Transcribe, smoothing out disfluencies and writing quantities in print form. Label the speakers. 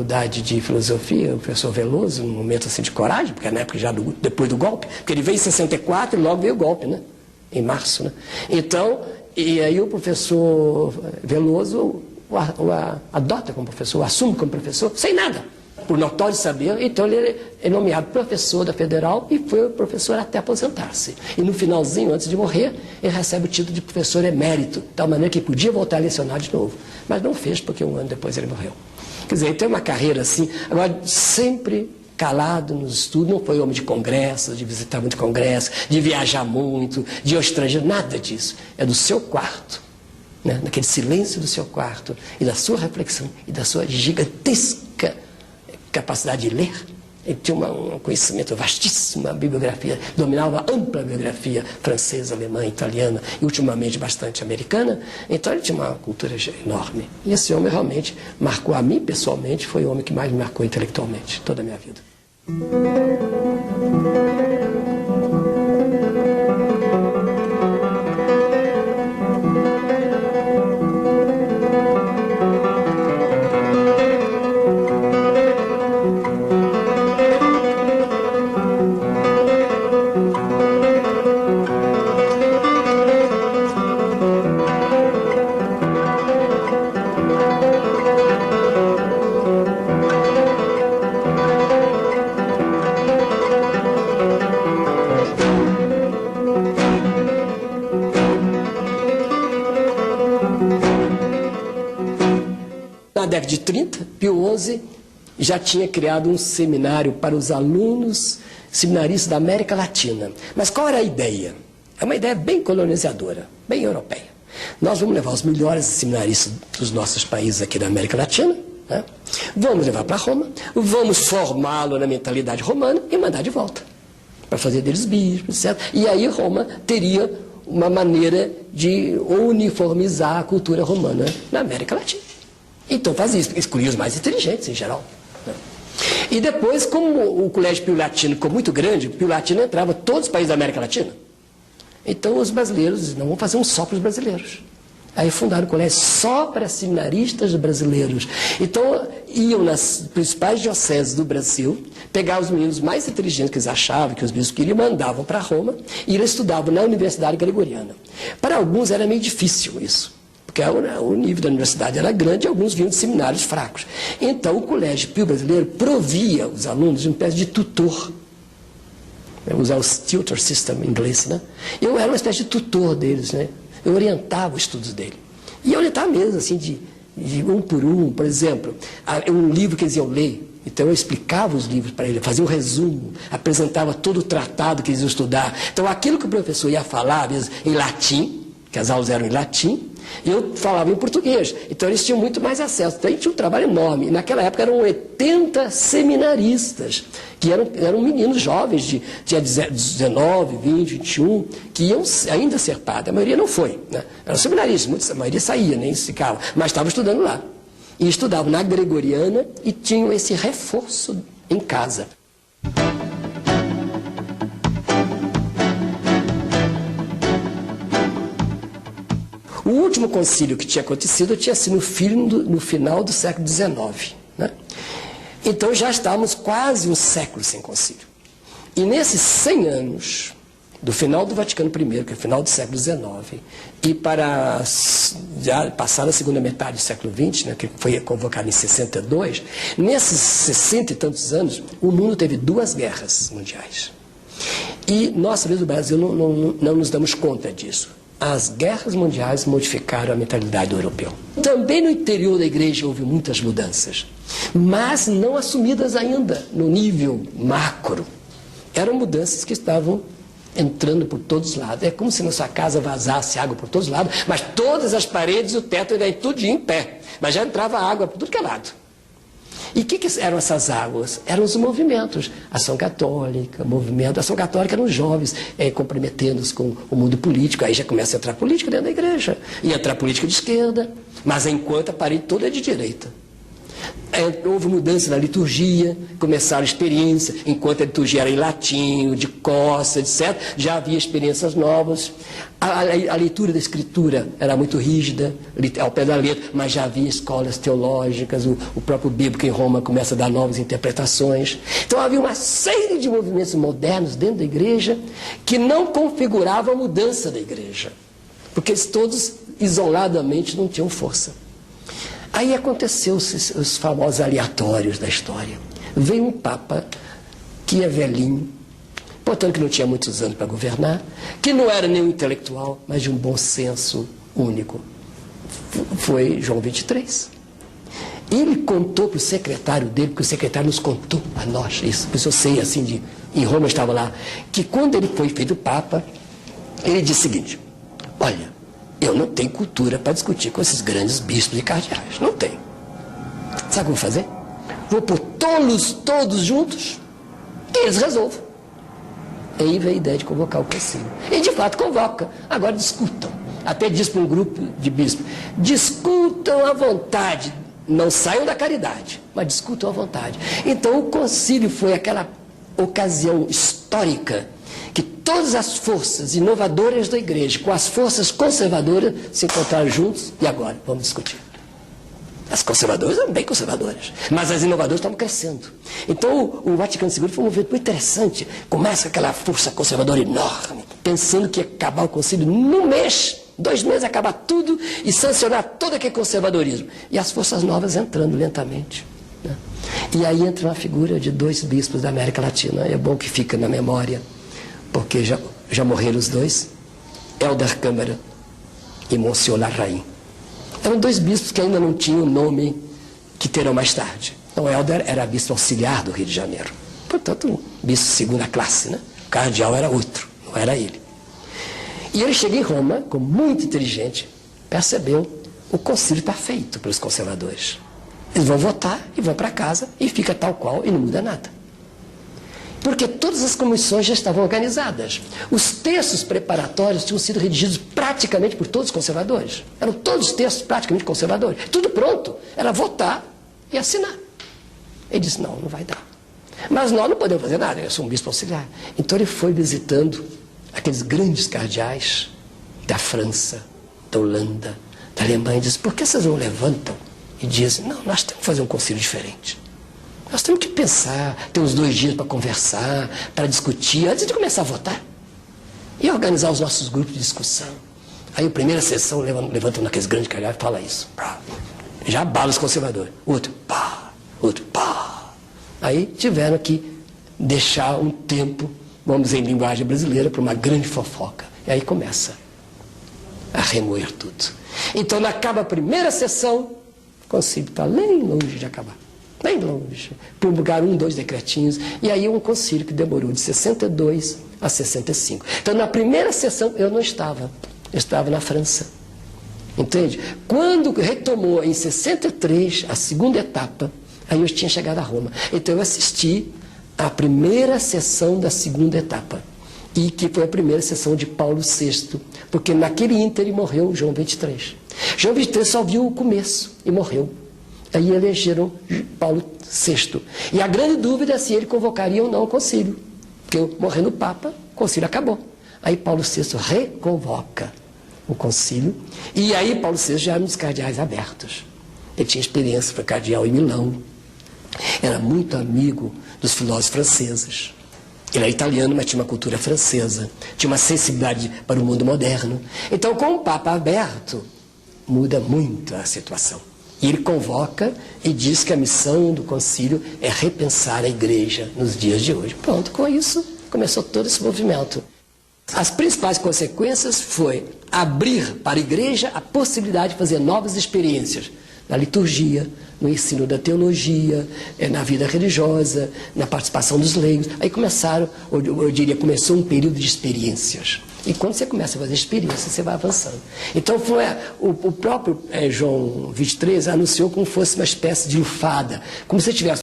Speaker 1: faculdade de filosofia, o professor Veloso, num momento assim de coragem, porque na época já depois do golpe, porque ele veio em 64 e logo veio o golpe, né? Em março, né? Então, e aí o professor Veloso o adota como professor, o assume como professor, sem nada, por notório saber. Então ele é nomeado professor da Federal e foi professor até aposentar-se. E no finalzinho, antes de morrer, ele recebe o título de professor emérito, de tal maneira que podia voltar a lecionar de novo. Mas não fez, porque um ano depois ele morreu. Quer dizer, ele tem uma carreira assim, agora sempre calado nos estudos, não foi homem de congressos, de visitar muito congresso, de viajar muito, de ir ao estrangeiro, nada disso. É do seu quarto, né? Naquele silêncio do seu quarto, e da sua reflexão, e da sua gigantesca capacidade de ler. Ele tinha um conhecimento vastíssimo, uma bibliografia, dominava a ampla bibliografia francesa, alemã, italiana e ultimamente bastante americana. Então ele tinha uma cultura enorme. E esse homem realmente marcou a mim pessoalmente, foi o homem que mais me marcou intelectualmente toda a minha vida. Na década de 30, Pio XI já tinha criado um seminário para os alunos seminaristas da América Latina. Mas qual era a ideia? É uma ideia bem colonizadora, bem europeia. Nós vamos levar os melhores seminaristas dos nossos países aqui da América Latina, né? Vamos levar para Roma, vamos formá-lo na mentalidade romana e mandar de volta, para fazer deles bispos, etc. E aí Roma teria uma maneira de uniformizar a cultura romana na América Latina. Então fazia isso, escolhia os mais inteligentes em geral, né? E depois, como o Colégio Pio Latino ficou muito grande, o Pio Latino entrava em todos os países da América Latina. Então os brasileiros, não vamos fazer um só para os brasileiros. Aí fundaram o colégio só para seminaristas brasileiros. Então iam nas principais dioceses do Brasil, pegavam os meninos mais inteligentes que eles achavam, que os bispos queriam, mandavam para Roma, e eles estudavam na Universidade Gregoriana. Para alguns era meio difícil isso, porque o nível da universidade era grande e alguns vinham de seminários fracos. Então o Colégio Pio Brasileiro provia os alunos de uma espécie de tutor. Usar o tutor system em inglês, né? Eu era uma espécie de tutor deles, né? Eu orientava os estudos dele. E eu orientava mesmo, assim, de um por um. Por exemplo, um livro que eles iam ler, então eu explicava os livros para eles, fazia um resumo, apresentava todo o tratado que eles iam estudar. Então aquilo que o professor ia falar, às vezes, em latim, que as aulas eram em latim, eu falava em português. Então eles tinham muito mais acesso. Então a gente tinha um trabalho enorme. E naquela época eram 80 seminaristas, que eram meninos jovens, tinha 19, 20, 21, que iam ainda ser padre. A maioria não foi, né? Eram seminaristas, a maioria saía, nem se ficava, mas estavam estudando lá. E estudavam na Gregoriana e tinham esse reforço em casa. O último concílio que tinha acontecido tinha sido no final do século XIX, né? Então já estávamos quase um século sem concílio. E nesses 100 anos, do final do Vaticano I, que é o final do século XIX, e para já passar a segunda metade do século XX, né, que foi convocado em 62, nesses 60 e tantos anos, o mundo teve 2 guerras mundiais. E nós, talvez, do Brasil, não nos damos conta disso. As guerras mundiais modificaram a mentalidade do europeu. Também no interior da igreja houve muitas mudanças, mas não assumidas ainda no nível macro. Eram mudanças que estavam entrando por todos os lados. É como se na sua casa vazasse água por todos os lados, mas todas as paredes e o teto ainda tudo em pé. Mas já entrava água por tudo que é lado. E o que eram essas águas? Eram os movimentos. Ação Católica, movimento. Ação Católica eram os jovens comprometendo-se com o mundo político. Aí já começa a entrar política dentro da igreja. E entrar política de esquerda. Mas enquanto a parede toda é de direita. Houve mudança na liturgia, começaram a experiência, enquanto a liturgia era em latim, de Costa, etc., já havia experiências novas. A leitura da escritura era muito rígida, ao pé da letra, mas já havia escolas teológicas, o próprio bíblico em Roma começa a dar novas interpretações. Então havia uma série de movimentos modernos dentro da igreja que não configuravam a mudança da igreja, porque eles todos isoladamente não tinham força. Aí aconteceu os famosos aleatórios da história. Veio um papa que é velhinho, portanto que não tinha muitos anos para governar, que não era nenhum intelectual, mas de um bom senso único. Foi João 23. Ele contou para o secretário dele, porque o secretário nos contou a nós, isso, por isso eu sei, assim, em Roma eu estava lá, que quando ele foi feito papa, ele disse o seguinte: olha, eu não tenho cultura para discutir com esses grandes bispos e cardeais. Não tenho. Sabe o que eu vou fazer? Vou pôr todos juntos e eles resolvam. Aí veio a ideia de convocar o concílio. E de fato convoca. Agora discutam. Até diz para um grupo de bispos: discutam à vontade. Não saiam da caridade, mas discutam à vontade. Então o concílio foi aquela ocasião histórica que todas as forças inovadoras da igreja com as forças conservadoras se encontraram juntos. E agora? Vamos discutir. As conservadoras eram bem conservadoras, mas as inovadoras estavam crescendo. Então o Vaticano II foi um movimento muito interessante. Começa aquela força conservadora enorme, pensando que ia acabar o concílio num mês, 2 meses, acabar tudo e sancionar todo aquele conservadorismo. E as forças novas entrando lentamente, né? E aí entra uma figura de 2 bispos da América Latina. É bom que fica na memória, porque já morreram os 2, Helder Câmara e Monsenhor Larraín. Eram 2 bispos que ainda não tinham o nome que terão mais tarde. Então, Helder era bispo auxiliar do Rio de Janeiro. Portanto, um bispo de 2ª classe, né? O cardeal era outro, não era ele. E ele chega em Roma, como muito inteligente, percebeu: o concílio está feito pelos conservadores. Eles vão votar e vão para casa e fica tal qual e não muda nada. Porque todas as comissões já estavam organizadas. Os textos preparatórios tinham sido redigidos praticamente por todos os conservadores. Eram todos textos praticamente conservadores. Tudo pronto. Era votar e assinar. Ele disse: não vai dar. Mas nós não podemos fazer nada, eu sou um bispo auxiliar. Então ele foi visitando aqueles grandes cardeais da França, da Holanda, da Alemanha, e disse: por que vocês não levantam e dizem: não, nós temos que fazer um concílio diferente. Nós temos que pensar, ter uns 2 dias para conversar, para discutir, antes de começar a votar. E organizar os nossos grupos de discussão. Aí a primeira sessão levantam naqueles grandes cardeais e fala isso. Já abala os conservadores. Outro, pá. Outro, pá. Aí tiveram que deixar um tempo, vamos dizer em linguagem brasileira, para uma grande fofoca. E aí começa a remoer tudo. Então, acaba a primeira sessão, o concílio está bem longe de acabar. Bem longe. Promulgaram 1, 2 decretinhos. E aí um concílio que demorou de 62 a 65. Então, na primeira sessão, eu não estava. Eu estava na França. Entende? Quando retomou em 63 a 2ª etapa, aí eu tinha chegado a Roma. Então, eu assisti à primeira sessão da 2ª etapa. E que foi a primeira sessão de Paulo VI. Porque naquele ínterim morreu João 23. João 23 só viu o começo e morreu. Aí elegeram Paulo VI. E a grande dúvida é se ele convocaria ou não o concílio. Porque morrendo o Papa, o concílio acabou. Aí Paulo VI reconvoca o concílio. E aí Paulo VI já era um dos cardeais abertos. Ele tinha experiência, foi cardeal em Milão. Era muito amigo dos filósofos franceses. Ele era italiano, mas tinha uma cultura francesa. Tinha uma sensibilidade para o mundo moderno. Então, com o Papa aberto, muda muito a situação. E ele convoca e diz que a missão do concílio é repensar a igreja nos dias de hoje. Pronto, com isso começou todo esse movimento. As principais consequências foi abrir para a igreja a possibilidade de fazer novas experiências na liturgia, no ensino da teologia, na vida religiosa, na participação dos leigos. Aí começaram, eu diria, começou um período de experiências. E quando você começa a fazer experiência, você vai avançando. Então foi o próprio João 23 anunciou como fosse uma espécie de lufada, como se tivesse